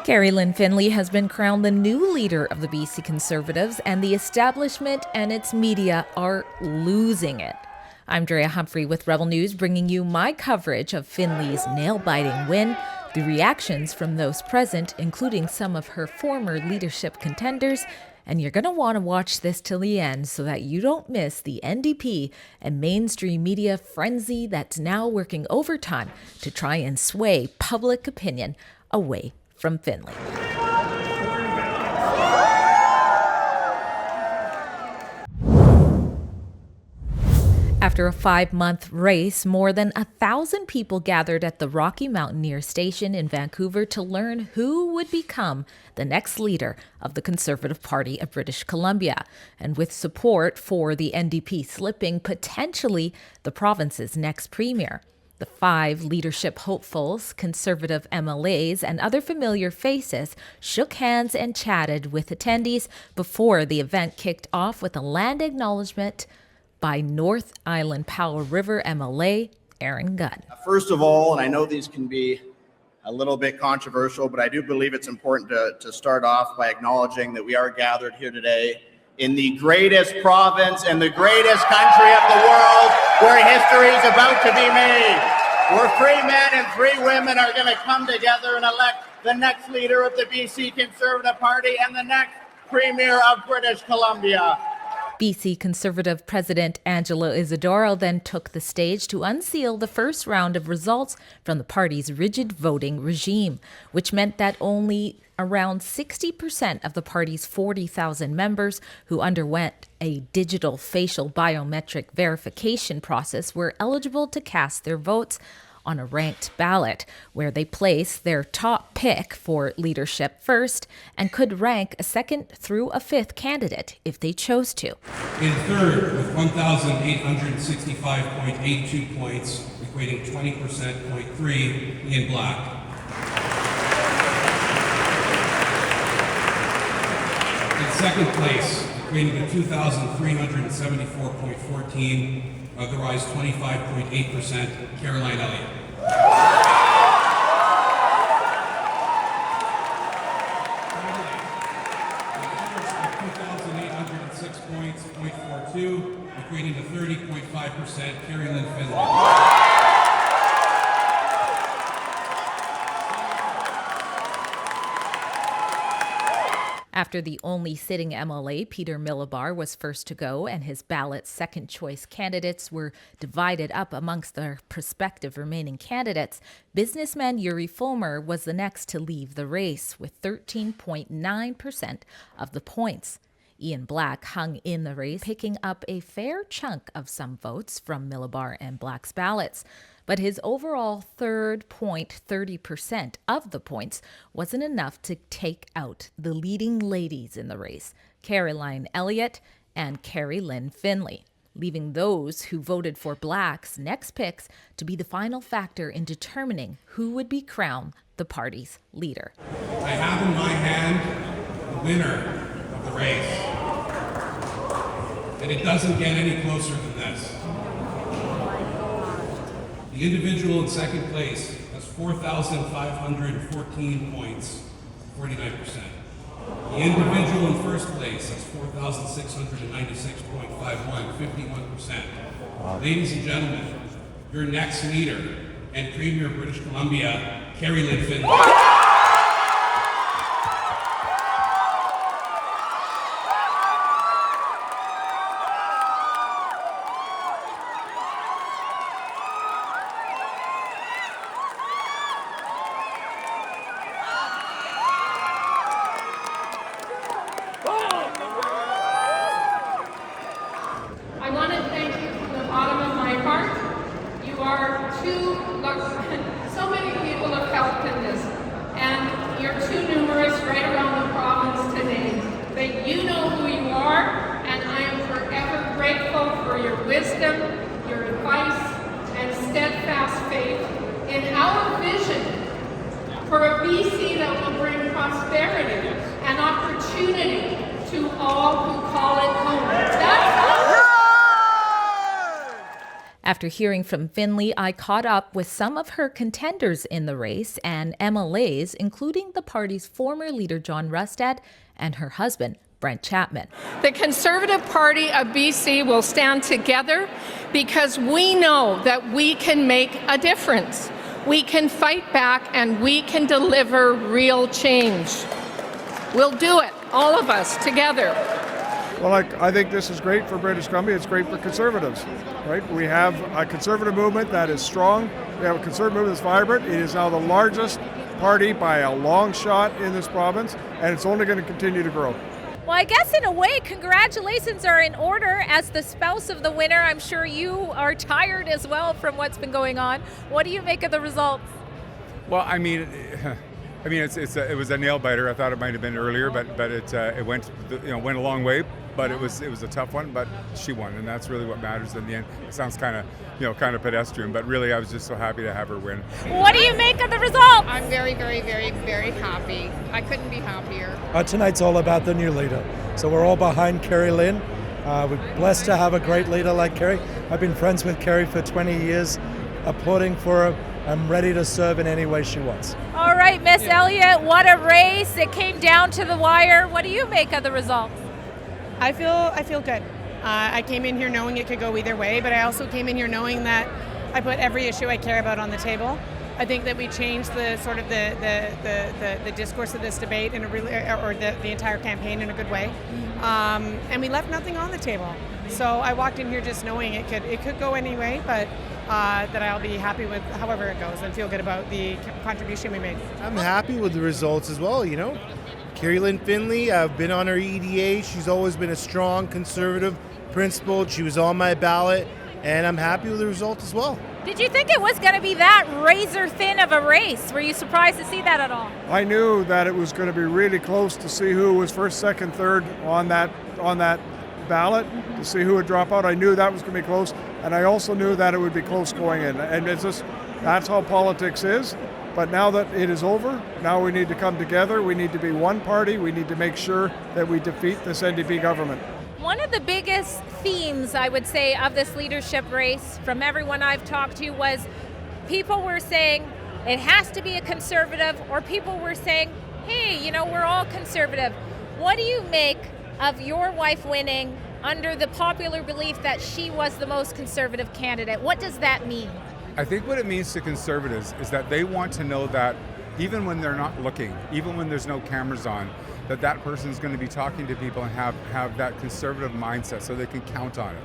Kerry-Lynne Findlay has been crowned the new leader of the BC Conservatives, and the establishment and its media are losing it. I'm Drea Humphrey with Rebel News, bringing you my coverage of Findlay's nail-biting win, the reactions from those present, including some of her former leadership contenders, and you're going to want to watch this till the end so that you don't miss the NDP and mainstream media frenzy that's now working overtime to try and sway public opinion away from Findlay. After a 5-month race, more than 1,000 people gathered at the Rocky Mountaineer Station in Vancouver to learn who would become the next leader of the Conservative Party of British Columbia, and with support for the NDP slipping potentially the province's next premier. The 5 leadership hopefuls, Conservative MLAs, and other familiar faces shook hands and chatted with attendees before the event kicked off with a land acknowledgement by North Island Powell River MLA Aaron Gunn. First of all, and I know these can be a little bit controversial, but I do believe it's important to start off by acknowledging that we are gathered here today in the greatest province and the greatest country of the world, where history is about to be made, where 3 men and 3 women are going to come together and elect the next leader of the BC Conservative Party and the next Premier of British Columbia. BC Conservative President Angela Isidoro then took the stage to unseal the first round of results from the party's rigid voting regime, which meant that only around 60% of the party's 40,000 members who underwent a digital facial biometric verification process were eligible to cast their votes on a ranked ballot, where they place their top pick for leadership first and could rank a 2nd through a 5th candidate if they chose to. In 3rd, with 1,865.82 points, equating 20.3%, Ian Black. In 2nd place, equating to 2,374.14, otherwise 25.8%, Kerry-Lynne Elliott. Points, 0.42, equating to 30.5%, Kerry-Lynne Findlay. After the only sitting MLA, Peter Millibar, was first to go and his ballot's second-choice candidates were divided up amongst their prospective remaining candidates, businessman Yuri Fulmer was the next to leave the race with 13.9% of the points. Ian Black hung in the race, picking up a fair chunk of some votes from Millibar and Black's ballots. But his overall 30% of the points wasn't enough to take out the leading ladies in the race, Kerry-Lynne Elliott and Kerry-Lynne Findlay, leaving those who voted for Black's next picks to be the final factor in determining who would be crowned the party's leader. I have in my hand the winner of the race, and it doesn't get any closer than this. The individual in 2nd place has 4,514 points, 49%. The individual in 1st place has 4,696.51, 51%. Ladies and gentlemen, your next leader and Premier of British Columbia, Kerry-Lynne Findlay. I want to thank you from the bottom of my heart. You are so many people have helped in this, and you're too numerous right around the province today. But you know who you are, and I am forever grateful for your wisdom, your advice, and steadfast faith in our vision for a BC that will bring prosperity and opportunity to all who call it home. That's us. After hearing from Findlay, I caught up with some of her contenders in the race and MLAs, including the party's former leader, John Rustad, and her husband, Brent Chapman. The Conservative Party of BC will stand together because we know that we can make a difference. We can fight back and we can deliver real change. We'll do it, all of us, together. Well, I think this is great for British Columbia. It's great for Conservatives, right? We have a Conservative movement that is strong. We have a Conservative movement that's vibrant. It is now the largest party by a long shot in this province, and it's only going to continue to grow. Well, I guess in a way, congratulations are in order. As the spouse of the winner, I'm sure you are tired as well from what's been going on. What do you make of the results? Well, I mean, it was a nail biter. I thought it might have been earlier, but it went a long way. But it was a tough one. But she won, and that's really what matters in the end. It sounds kind of pedestrian, but really, I was just so happy to have her win. What do you make of the results? I'm very, very, very, very happy. I couldn't be happier. Tonight's all about the new leader. So we're all behind Kerry-Lynne. We're blessed to have a great leader like Kerry. I've been friends with Kerry for 20 years, applauding for her. I'm ready to serve in any way she wants. All right, Miss Elliott, what a race. It came down to the wire. What do you make of the results? I feel good. I came in here knowing it could go either way, but I also came in here knowing that I put every issue I care about on the table. I think that we changed the sort of the discourse of this debate in a really, or the entire campaign in a good way, and we left nothing on the table. So I walked in here just knowing it could go any way, but that I'll be happy with however it goes and feel good about the contribution we made. I'm happy with the results as well. Kerry-Lynne Findlay, I've been on her EDA. She's always been a strong Conservative, principled. She was on my ballot, and I'm happy with the result as well. Did you think it was going to be that razor thin of a race? Were you surprised to see that at all? I knew that it was going to be really close to see who was first, second, third on that ballot, to see who would drop out. I knew that was going to be close, and I also knew that it would be close going in. And it's just, that's how politics is. But now that it is over, now we need to come together. We need to be one party. We need to make sure that we defeat this NDP government. One of the biggest themes, I would say, of this leadership race from everyone I've talked to was people were saying it has to be a Conservative, or people were saying, hey, we're all Conservative. What do you make of your wife winning under the popular belief that she was the most Conservative candidate? What does that mean? I think what it means to Conservatives is that they want to know that even when they're not looking, even when there's no cameras on, that person's going to be talking to people and have that Conservative mindset so they can count on it.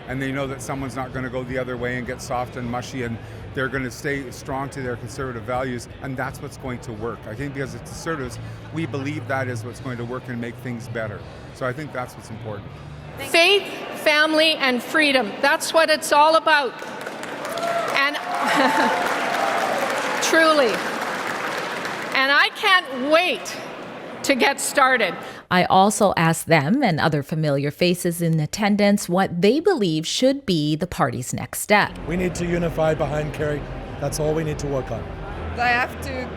And they know that someone's not going to go the other way and get soft and mushy, and they're going to stay strong to their Conservative values, and that's what's going to work. I think because as Conservatives, we believe that is what's going to work and make things better. So I think that's what's important. Faith, family, and freedom. That's what it's all about. And truly. And I can't wait to get started. I also asked them and other familiar faces in attendance what they believe should be the party's next step. We need to unify behind Kerry. That's all we need to work on. They have to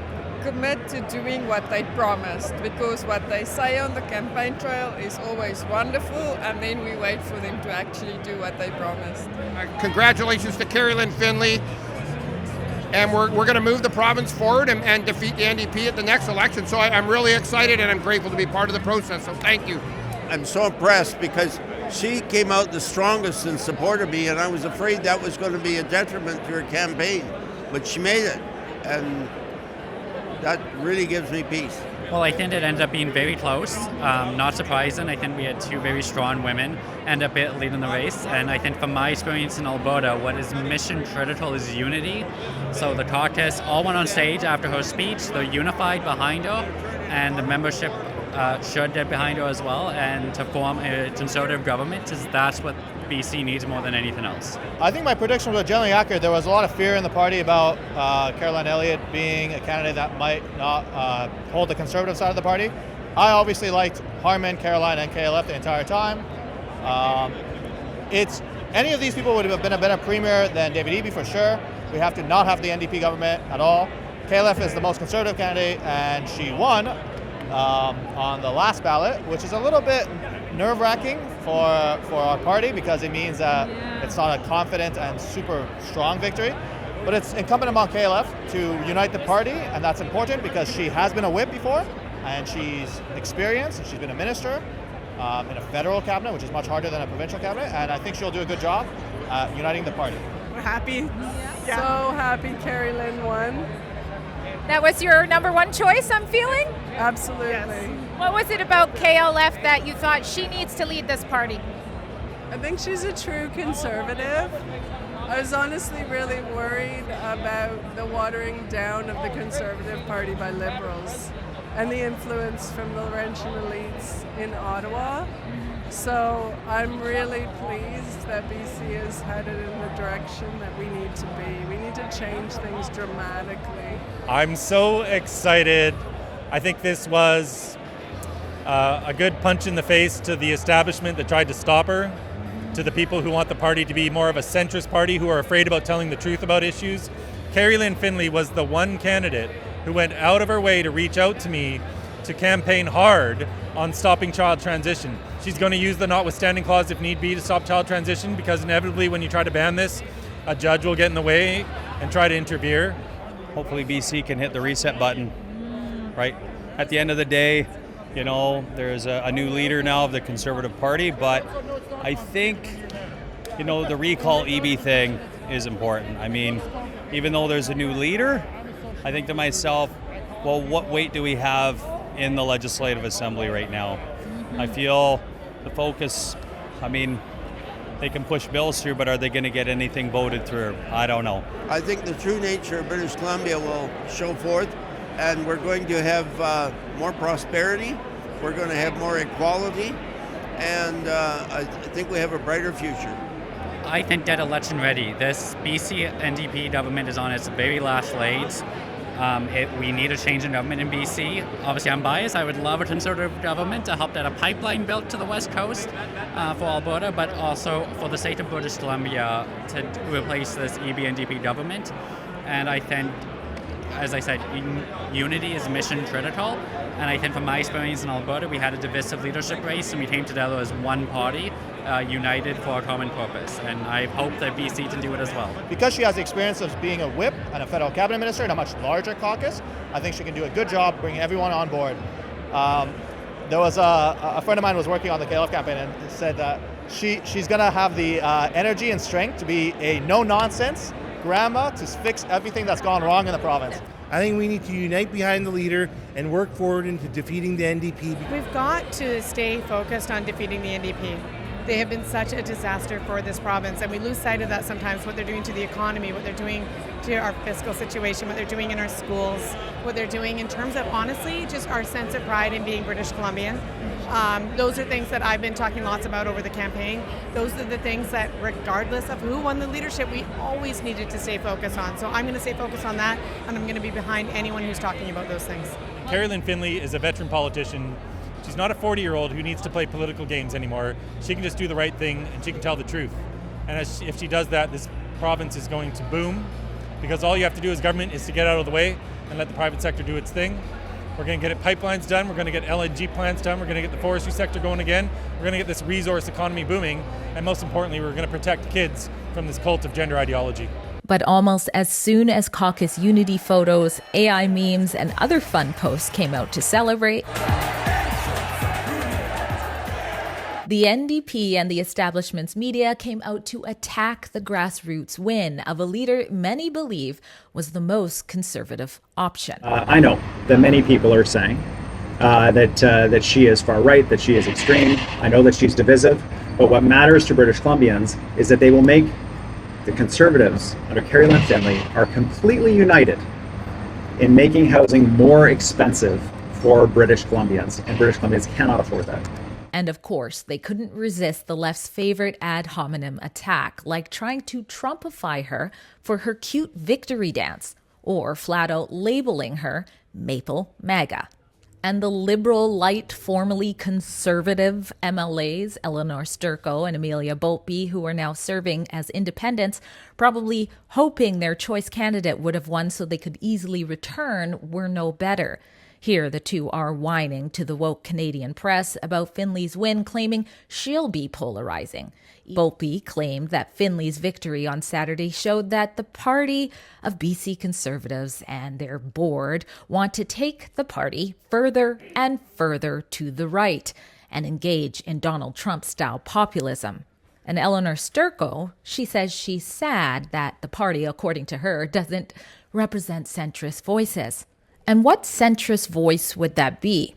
commit to doing what they promised, because what they say on the campaign trail is always wonderful, and then we wait for them to actually do what they promised. Congratulations to Kerry-Lynne Findlay. And we're going to move the province forward and defeat the NDP at the next election. So I'm really excited, and I'm grateful to be part of the process. So thank you. I'm so impressed because she came out the strongest in support of me, and I was afraid that was going to be a detriment to her campaign. But she made it, and that really gives me peace. Well, I think it ended up being very close. Not surprising. I think we had two very strong women end up leading the race. And I think from my experience in Alberta, what is mission critical is unity. So the caucus all went on stage after her speech. They're unified behind her, and the membership should get behind her as well, and to form a Conservative government, because that's what BC needs more than anything else. I think my prediction was generally accurate. There was a lot of fear in the party about Kerry-Lynne Elliott being a candidate that might not hold the Conservative side of the party. I obviously liked Harman, Kerry-Lynne, and KLF the entire time. Any of these people would have been a better premier than David Eby for sure. We have to not have the NDP government at all. KLF is the most Conservative candidate, and she won on the last ballot, which is a little bit nerve-wracking for our party, because it means that it's it's not a confident and super strong victory. But it's incumbent upon KLF to unite the party, and that's important because she has been a whip before, and she's experienced, and she's been a minister in a federal cabinet, which is much harder than a provincial cabinet, and I think she'll do a good job uniting the party. We're happy. Yeah. So happy Kerry-Lynne won. That was your number one choice, I'm feeling? Absolutely. Yes. What was it about KLF that you thought she needs to lead this party? I think she's a true conservative. I was honestly really worried about the watering down of the Conservative Party by Liberals and the influence from the Laurentian elites in Ottawa. So I'm really pleased that BC is headed in the direction that we need to be. We need to change things dramatically. I'm so excited. I think this was a good punch in the face to the establishment that tried to stop her, to the people who want the party to be more of a centrist party, who are afraid about telling the truth about issues. Kerry-Lynne Findlay was the one candidate who went out of her way to reach out to me to campaign hard on stopping child transition. She's going to use the notwithstanding clause if need be to stop child transition, because inevitably when you try to ban this, a judge will get in the way and try to interfere. Hopefully BC can hit the reset button, right? At the end of the day, you know, there's a new leader now of the Conservative Party, but I think, you know, the recall EB thing is important. I mean, even though there's a new leader, I think to myself, well, what weight do we have in the Legislative Assembly right now? I feel the focus, I mean, they can push bills through, but are they going to get anything voted through? I don't know. I think the true nature of British Columbia will show forth, and we're going to have more prosperity, we're going to have more equality, and I think we have a brighter future. I think that election ready. This BC NDP government is on its very last legs. We need a change in government in BC. Obviously, I'm biased. I would love a Conservative government to help get a pipeline built to the West Coast for Alberta, but also for the state of British Columbia to replace this EB-NDP government. And I think, as I said, unity is mission critical. And I think from my experience in Alberta, we had a divisive leadership race, and we came together as one party, united for a common purpose. And I hope that BC can do it as well. Because she has the experience of being a whip and a federal cabinet minister in a much larger caucus, I think she can do a good job bringing everyone on board. There was a friend of mine who was working on the KLF campaign and said that she's going to have the energy and strength to be a no-nonsense grandma to fix everything that's gone wrong in the province. I think we need to unite behind the leader and work forward into defeating the NDP. We've got to stay focused on defeating the NDP. They have been such a disaster for this province, and we lose sight of that sometimes, what they're doing to the economy, what they're doing to our fiscal situation, what they're doing in our schools, what they're doing in terms of, honestly, just our sense of pride in being British Columbian. Those are things that I've been talking lots about over the campaign. Those are the things that, regardless of who won the leadership, we always needed to stay focused on. So I'm going to stay focused on that, and I'm going to be behind anyone who's talking about those things. Kerry-Lynne Findlay is a veteran politician. She's not a 40-year-old who needs to play political games anymore. She can just do the right thing, and she can tell the truth. And if she does that, this province is going to boom, because all you have to do as government is to get out of the way and let the private sector do its thing. We're going to get pipelines done. We're going to get LNG plants done. We're going to get the forestry sector going again. We're going to get this resource economy booming. And most importantly, we're going to protect kids from this cult of gender ideology. But almost as soon as caucus unity photos, AI memes, and other fun posts came out to celebrate, the NDP and the establishment's media came out to attack the grassroots win of a leader many believe was the most conservative option. I know that many people are saying that she is far right, that she is extreme. I know that she's divisive, but what matters to British Columbians is that they will make the Conservatives under Kerry-Lynne Findlay are completely united in making housing more expensive for British Columbians, and British Columbians cannot afford that. And of course, they couldn't resist the left's favorite ad hominem attack, like trying to Trumpify her for her cute victory dance, or flat out labeling her Maple MAGA. And the liberal, light, formerly conservative MLAs, Eleanor Sturko and Amelia Boatby, who are now serving as independents, probably hoping their choice candidate would have won so they could easily return, were no better. Here, the two are whining to the woke Canadian press about Findlay's win, claiming she'll be polarizing. Volpe claimed that Findlay's victory on Saturday showed that the party of BC Conservatives and their board want to take the party further and further to the right and engage in Donald Trump-style populism. And Eleanor Sturko, she says she's sad that the party, according to her, doesn't represent centrist voices. And what centrist voice would that be?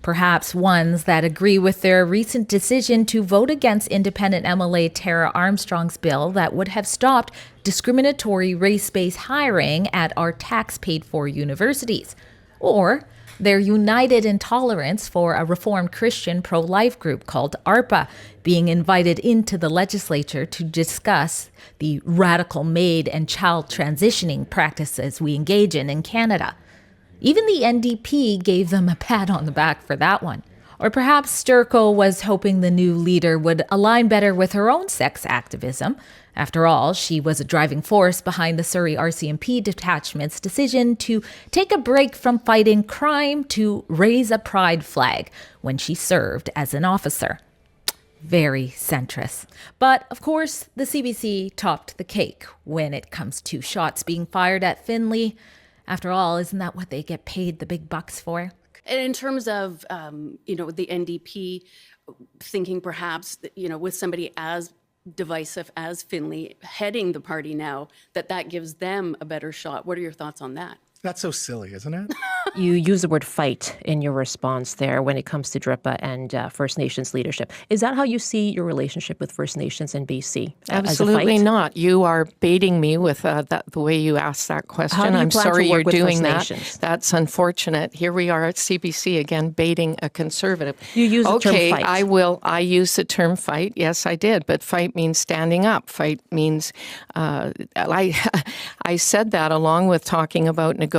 Perhaps ones that agree with their recent decision to vote against independent MLA Tara Armstrong's bill that would have stopped discriminatory race-based hiring at our tax-paid-for universities. Or they're united in tolerance for a Reformed Christian pro-life group called ARPA being invited into the legislature to discuss the radical maid and child transitioning practices we engage in Canada. Even the NDP gave them a pat on the back for that one. Or perhaps Sturko was hoping the new leader would align better with her own sex activism. After all, she was a driving force behind the Surrey RCMP detachment's decision to take a break from fighting crime to raise a pride flag when she served as an officer. Very centrist. But, of course, the CBC topped the cake when it comes to shots being fired at Findlay. After all, isn't that what they get paid the big bucks for? And in terms of, the NDP thinking perhaps, with somebody as divisive as Findlay heading the party now, that gives them a better shot. What are your thoughts on that? That's so silly, isn't it? You use the word fight in your response there when it comes to DRIPA and First Nations leadership. Is that how you see your relationship with First Nations in BC? Absolutely not. You are baiting me with the way you asked that question. How do you I'm plan sorry to work you're with doing First that. Nations? That's unfortunate. Here we are at CBC again baiting a Conservative. You use the term fight. I use the term fight. Yes, I did. But fight means standing up. Fight means, I said that along with talking about negotiation.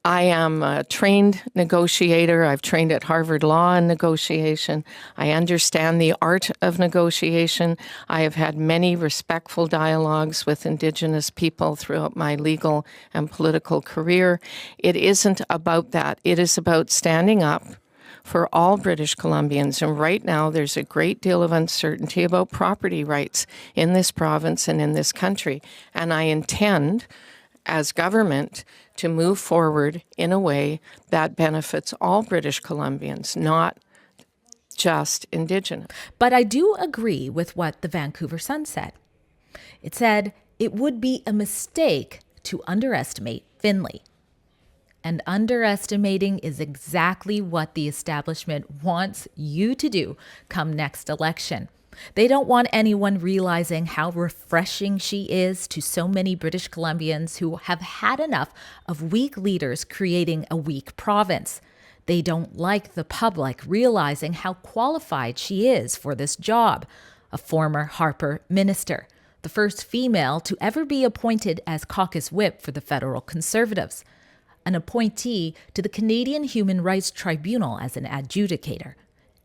I am a trained negotiator. I've trained at Harvard Law in negotiation. I understand the art of negotiation. I have had many respectful dialogues with Indigenous people throughout my legal and political career. It isn't about that. It is about standing up for all British Columbians. And right now, there's a great deal of uncertainty about property rights in this province and in this country. And I intend, as government, to move forward in a way that benefits all British Columbians, not just Indigenous. But I do agree with what the Vancouver Sun said. It said it would be a mistake to underestimate Findlay. And underestimating is exactly what the establishment wants you to do come next election. They don't want anyone realizing how refreshing she is to so many British Columbians who have had enough of weak leaders creating a weak province. They don't like the public realizing how qualified she is for this job. A former Harper minister, the first female to ever be appointed as caucus whip for the federal Conservatives, an appointee to the Canadian Human Rights Tribunal as an adjudicator,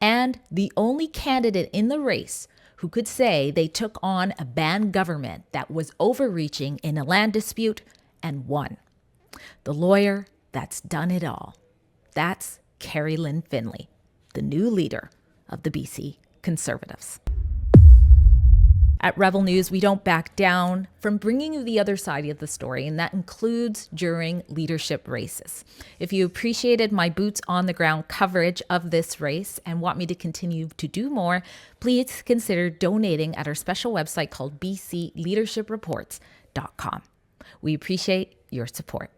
and the only candidate in the race who could say they took on a banned government that was overreaching in a land dispute and won. The lawyer that's done it all. That's Kerry-Lynne Findlay, the new leader of the BC Conservatives. At Rebel News, we don't back down from bringing you the other side of the story, and that includes during leadership races. If you appreciated my boots on the ground coverage of this race and want me to continue to do more, please consider donating at our special website called bcleadershipreports.com. We appreciate your support.